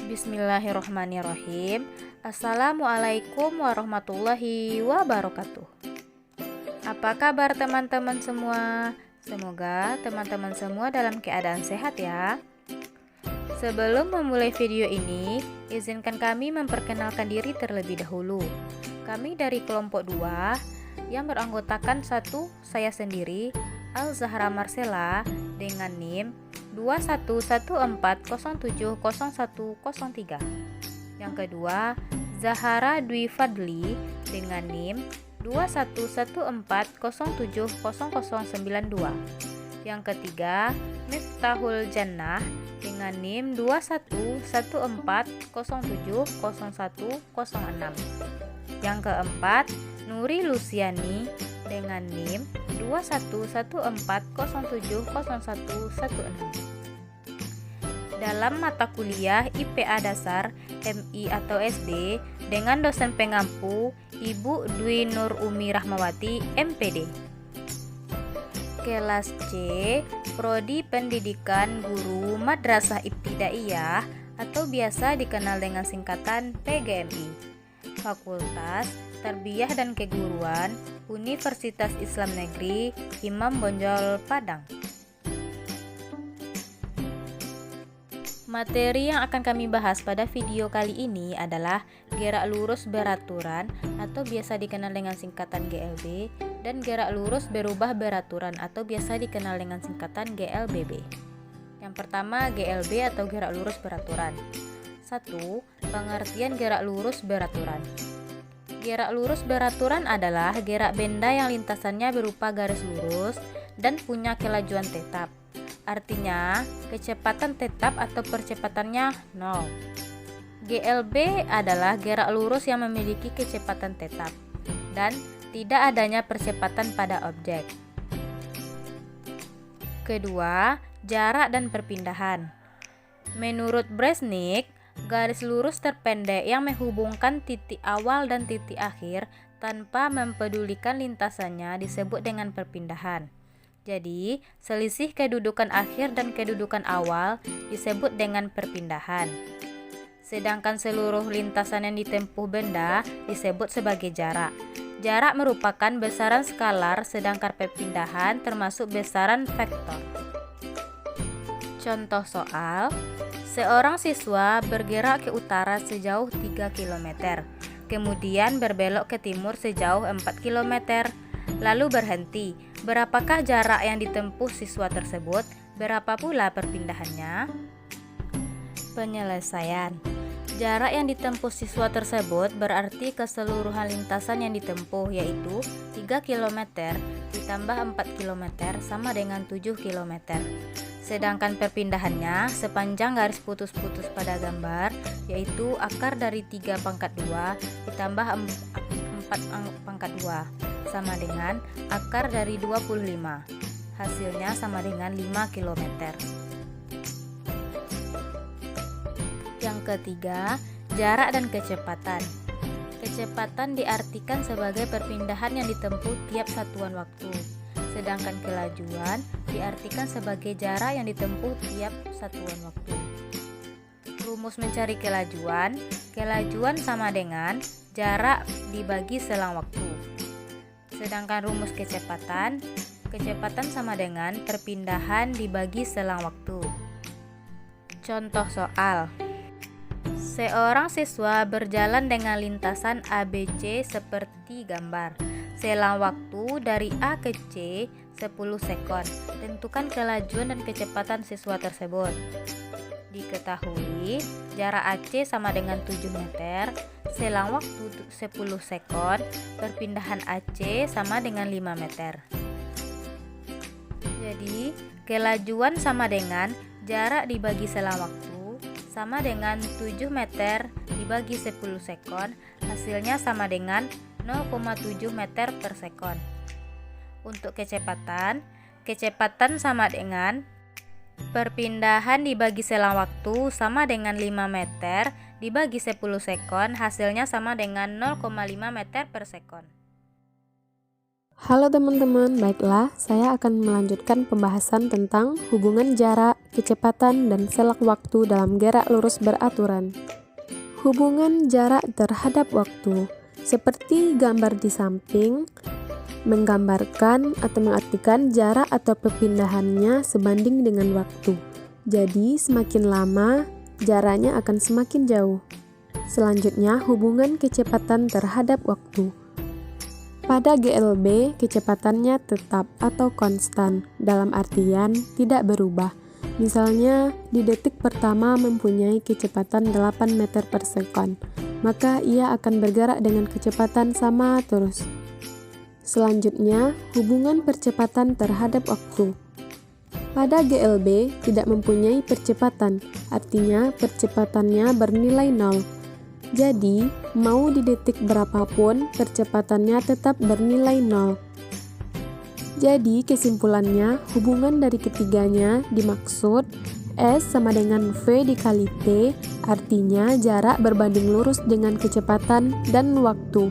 Bismillahirrohmanirrohim. Assalamualaikum warahmatullahi wabarakatuh. Apa kabar teman-teman semua? Semoga teman-teman semua dalam keadaan sehat ya. Sebelum memulai video ini, izinkan kami memperkenalkan diri terlebih dahulu. Kami dari kelompok 2 yang beranggotakan satu, saya sendiri, Al-Zahra Marcella dengan NIM 2114070103. Yang kedua, Zahara Dwi Fadli dengan NIM 2114070092. Yang ketiga, Miftahul Jannah dengan NIM 2114070106. Yang keempat, Nuri Luciani dengan NIM 2114070116. Dalam mata kuliah IPA Dasar MI atau SD dengan dosen pengampu Ibu Dwi Nur Umi Rahmawati MPD. Kelas C, Prodi Pendidikan Guru Madrasah Ibtidaiyah atau biasa dikenal dengan singkatan PGMI. Fakultas Tarbiyah dan Keguruan Universitas Islam Negeri Imam Bonjol Padang. Materi yang akan kami bahas pada video kali ini adalah gerak lurus beraturan atau biasa dikenal dengan singkatan GLB dan gerak lurus berubah beraturan atau biasa dikenal dengan singkatan GLBB. Yang pertama, GLB atau gerak lurus beraturan. 1. Pengertian gerak lurus beraturan. Gerak lurus beraturan adalah gerak benda yang lintasannya berupa garis lurus dan punya kelajuan tetap. Artinya, kecepatan tetap atau percepatannya 0. GLB adalah gerak lurus yang memiliki kecepatan tetap dan tidak adanya percepatan pada objek. Kedua, jarak dan perpindahan. Menurut Bresnik, garis lurus terpendek yang menghubungkan titik awal dan titik akhir tanpa mempedulikan lintasannya disebut dengan perpindahan. Jadi, selisih kedudukan akhir dan kedudukan awal disebut dengan perpindahan. Sedangkan seluruh lintasan yang ditempuh benda disebut sebagai jarak. Jarak merupakan besaran skalar, sedangkan perpindahan termasuk besaran vektor. Contoh soal, seorang siswa bergerak ke utara sejauh 3 km, kemudian berbelok ke timur sejauh 4 km, lalu berhenti. Berapakah jarak yang ditempuh siswa tersebut? Berapa pula perpindahannya? Penyelesaian. Jarak yang ditempuh siswa tersebut berarti keseluruhan lintasan yang ditempuh, yaitu 3 km ditambah 4 km sama dengan 7 km. Sedangkan perpindahannya sepanjang garis putus-putus pada gambar, yaitu akar dari 3/2 ditambah 4/2 sama dengan akar dari 25. Hasilnya sama dengan 5 km. Yang ketiga, jarak dan kecepatan. Kecepatan diartikan sebagai perpindahan yang ditempuh tiap satuan waktu. Sedangkan kelajuan diartikan sebagai jarak yang ditempuh tiap satuan waktu. Rumus mencari kelajuan. Kelajuan sama dengan jarak dibagi selang waktu. Sedangkan rumus kecepatan, kecepatan sama dengan perpindahan dibagi selang waktu. Contoh soal. Seorang siswa berjalan dengan lintasan ABC seperti gambar. Selang waktu dari A ke C 10 sekon. Tentukan kelajuan dan kecepatan siswa tersebut. Diketahui jarak AC sama dengan 7 meter, selang waktu 10 sekon, perpindahan AC sama dengan 5 meter. Jadi, kelajuan sama dengan jarak dibagi selang waktu sama dengan 7 meter dibagi 10 sekon, hasilnya sama dengan 0,7 meter per sekon. Untuk kecepatan, kecepatan sama dengan perpindahan dibagi selang waktu sama dengan 5 meter dibagi 10 sekon, hasilnya sama dengan 0,5 meter per sekon. Halo teman-teman, baiklah saya akan melanjutkan pembahasan tentang hubungan jarak, kecepatan, dan selak waktu dalam gerak lurus beraturan. Hubungan jarak terhadap waktu, seperti gambar di samping, menggambarkan atau mengartikan jarak atau perpindahannya sebanding dengan waktu. Jadi semakin lama, jaraknya akan semakin jauh. Selanjutnya, hubungan kecepatan terhadap waktu. Pada GLB, kecepatannya tetap atau konstan, dalam artian tidak berubah. Misalnya, di detik pertama mempunyai kecepatan 8 meter per sekon, maka ia akan bergerak dengan kecepatan sama terus. Selanjutnya, hubungan percepatan terhadap waktu. Pada GLB tidak mempunyai percepatan, artinya percepatannya bernilai 0. Jadi, mau di detik berapapun, percepatannya tetap bernilai 0. Jadi, kesimpulannya, hubungan dari ketiganya dimaksud S sama dengan V dikali T, artinya jarak berbanding lurus dengan kecepatan dan waktu.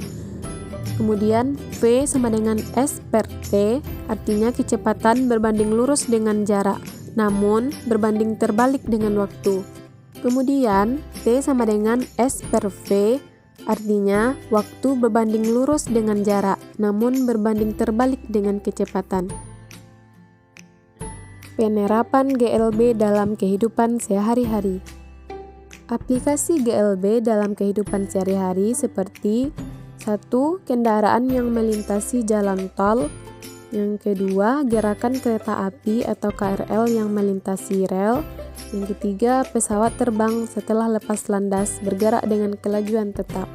Kemudian, V sama dengan S per T, artinya kecepatan berbanding lurus dengan jarak, namun berbanding terbalik dengan waktu. Kemudian, T sama dengan S per V, artinya waktu berbanding lurus dengan jarak, namun berbanding terbalik dengan kecepatan. Penerapan GLB dalam kehidupan sehari-hari. Aplikasi GLB dalam kehidupan sehari-hari seperti 1. Kendaraan yang melintasi jalan tol. Yang kedua, gerakan kereta api atau KRL yang melintasi rel. Yang ketiga, pesawat terbang setelah lepas landas bergerak dengan kelajuan tetap.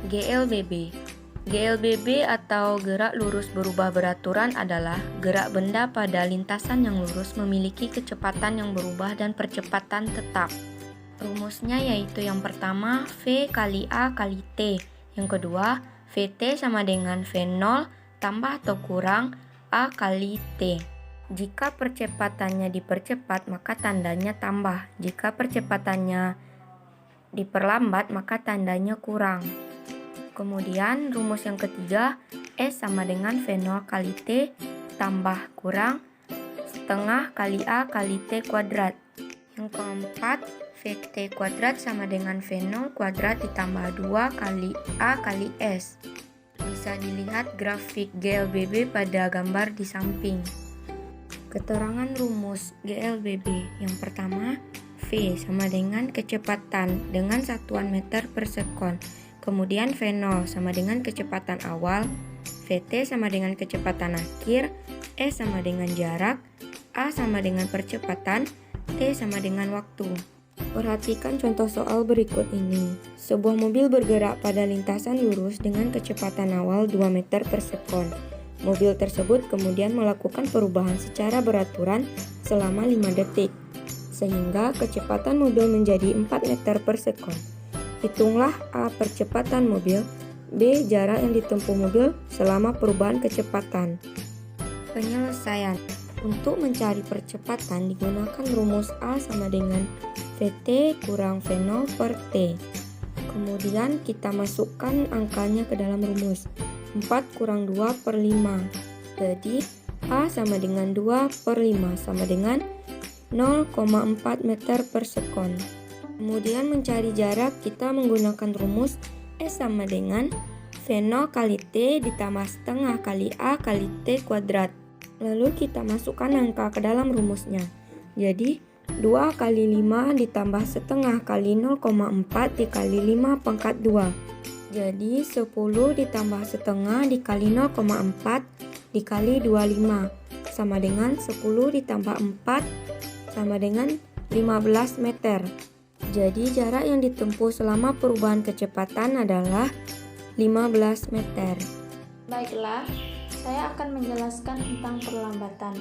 GLBB. GLBB atau gerak lurus berubah beraturan adalah gerak benda pada lintasan yang lurus memiliki kecepatan yang berubah dan percepatan tetap. Rumusnya yaitu yang pertama V kali A kali T, yang kedua VT sama dengan V0 tambah atau kurang A kali T. Jika percepatannya dipercepat maka tandanya tambah, jika percepatannya diperlambat maka tandanya kurang. Kemudian rumus yang ketiga, S sama dengan V0 kali T tambah kurang setengah kali A kali T kuadrat. Yang keempat, VT kuadrat sama dengan V0 kuadrat ditambah 2 kali A kali S. Bisa dilihat grafik GLBB pada gambar di samping. Keterangan rumus GLBB yang pertama, V sama dengan kecepatan dengan satuan meter per sekon. Kemudian V0 sama dengan kecepatan awal, VT sama dengan kecepatan akhir, S sama dengan jarak, A sama dengan percepatan, T sama dengan waktu. Perhatikan contoh soal berikut ini. Sebuah mobil bergerak pada lintasan lurus dengan kecepatan awal 2 meter per sekon. Mobil tersebut kemudian melakukan perubahan secara beraturan selama 5 detik, sehingga kecepatan mobil menjadi 4 meter per sekon. Hitunglah A percepatan mobil, B jarak yang ditempuh mobil selama perubahan kecepatan. Penyelesaian. Untuk mencari percepatan digunakan rumus A sama dengan VT kurang V0 per T. Kemudian kita masukkan angkanya ke dalam rumus. 4 kurang 2 per 5. Jadi A sama dengan 2 per 5 sama dengan 0,4 meter per sekon. Kemudian mencari jarak kita menggunakan rumus S sama dengan V0 kali T ditambah setengah kali A kali T kuadrat. Lalu kita masukkan angka ke dalam rumusnya. Jadi 2 kali 5 ditambah setengah kali 0,4 dikali 5 pangkat 2. Jadi 10 ditambah setengah dikali 0,4 dikali 25 sama dengan 10 ditambah 4 sama dengan 15 meter. Jadi jarak yang ditempuh selama perubahan kecepatan adalah 15 meter. Baiklah, saya akan menjelaskan tentang perlambatan.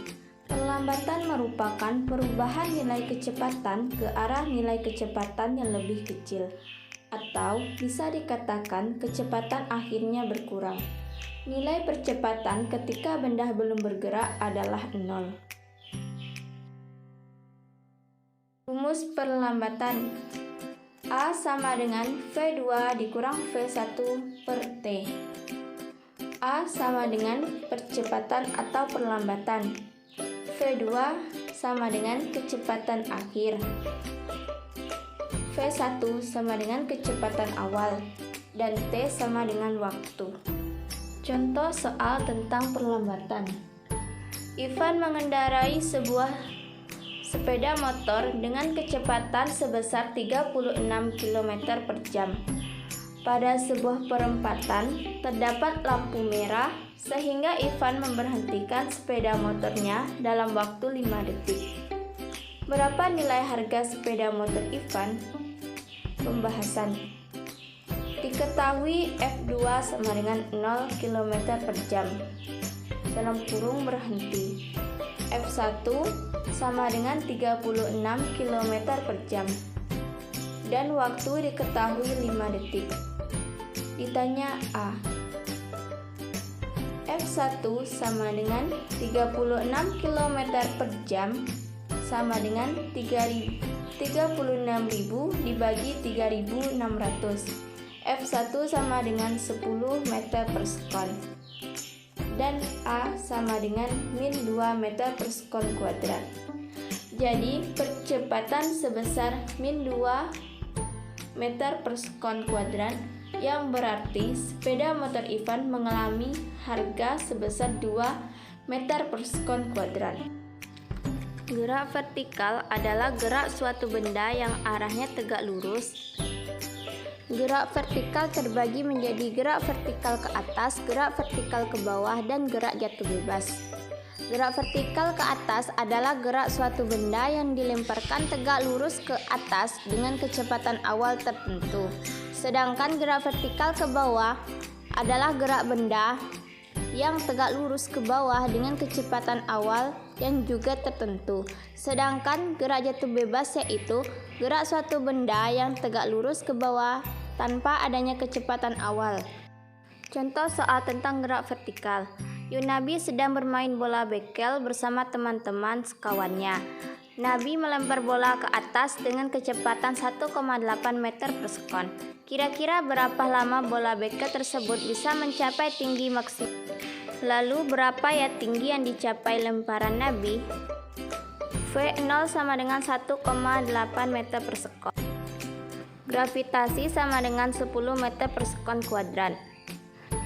Perlambatan merupakan perubahan nilai kecepatan ke arah nilai kecepatan yang lebih kecil, atau bisa dikatakan kecepatan akhirnya berkurang. Nilai percepatan ketika benda belum bergerak adalah 0. Rumus perlambatan A sama dengan V2 dikurang V1 per T. A sama dengan percepatan atau perlambatan. V2 sama dengan kecepatan akhir. V1 sama dengan kecepatan awal. Dan T sama dengan waktu. Contoh soal tentang perlambatan. Ivan mengendarai sebuah sepeda motor dengan kecepatan sebesar 36 km per jam. Pada sebuah perempatan, terdapat lampu merah sehingga Ivan memberhentikan sepeda motornya dalam waktu 5 detik. Berapa nilai harga sepeda motor Ivan? Pembahasan. Diketahui F2 sama dengan 0 km per jam. Dalam kurung berhenti. F1 sama dengan 36 km per jam. Dan waktu diketahui 5 detik. Ditanya A. F1 sama dengan 36 km per jam sama dengan 36.000 dibagi 3.600. F1 sama dengan 10 meter per sekon. Dan A sama dengan min 2 meter per sekon kuadrat. Jadi percepatan sebesar min 2 meter per sekon kuadrat, yang berarti sepeda motor Ivan mengalami harga sebesar 2 meter per sekon kuadrat. Gerak vertikal adalah gerak suatu benda yang arahnya tegak lurus. Gerak vertikal terbagi menjadi gerak vertikal ke atas, gerak vertikal ke bawah, dan gerak jatuh bebas. Gerak vertikal ke atas adalah gerak suatu benda yang dilemparkan tegak lurus ke atas dengan kecepatan awal tertentu. Sedangkan gerak vertikal ke bawah adalah gerak benda yang tegak lurus ke bawah dengan kecepatan awal yang juga tertentu. Sedangkan gerak jatuh bebas yaitu gerak suatu benda yang tegak lurus ke bawah tanpa adanya kecepatan awal. Contoh soal tentang gerak vertikal. Yunabi sedang bermain bola bekel bersama teman-teman sekawannya. Nabi melempar bola ke atas dengan kecepatan 1,8 meter per sekon. Kira-kira berapa lama bola bekel tersebut bisa mencapai tinggi maksimum? Lalu berapa ya tinggi yang dicapai lemparan Nabi? V0 sama dengan 1,8 meter per sekon. Gravitasi sama dengan 10 meter per sekon kuadrat.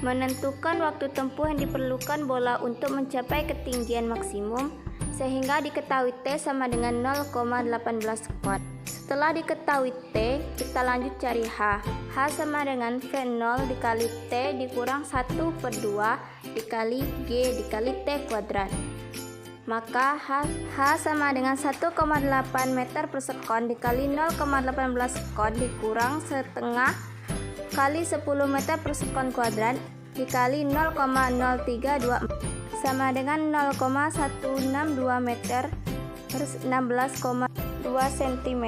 Menentukan waktu tempuh yang diperlukan bola untuk mencapai ketinggian maksimum, sehingga diketahui T sama dengan 0,18 sekon. Setelah diketahui T, kita lanjut cari H. H sama dengan V0 dikali T dikurang 1/2 dikali G dikali T kuadrat. Maka H sama dengan 1,8 meter per sekon dikali 0,18 sekon dikurang setengah kali 10 meter per sekon kuadrat dikali 0,0324 sama dengan 0,162 meter per 16,2 cm.